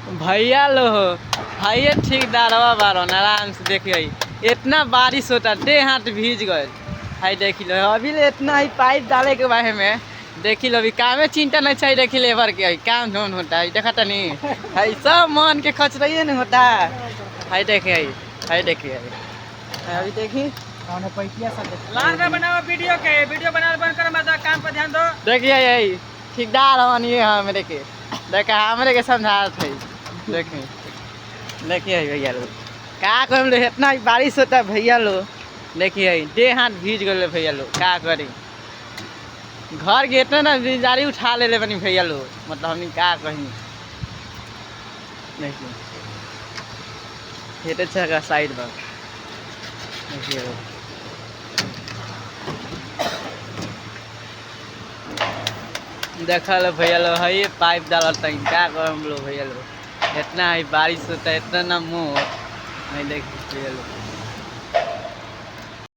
भैया लो भैया ठेकेदारवा बारन आराम से देखिए इतना बारिश होता दे हाथ भीज गए। हाई देख लो अभी ले इतना ही पाइप डाले के बारे में देख लो अभी कामे चिंता नहीं चाहिए देख लेबर के काम धोन होता है देखा था नहीं हाई सब मन के खच रही नहीं होता। हाई देखिए अभी देखी वीडियो बना बंद कर मत काम पर ध्यान दो। देखिए यही ठेकेदार हवन ये हमारे के देखा हमारे के समझाते है देखिए भैया लोग का कर इतना बारिश होता है भैया लोग देखिए दे हाथ भीज गए भैया लोग का करी घर के इतना ना जिम्मेदारी उठा ले बनी भैया लोग मतलब हम का कहीं देखिए हेटे का साइड पर देखिए देखा लो भैया लोग है ये पाइप डालत क्या कर हम लोग भैया लोग इतना ही बारिश होता है इतना ना मोह नहीं देख भैया लोग।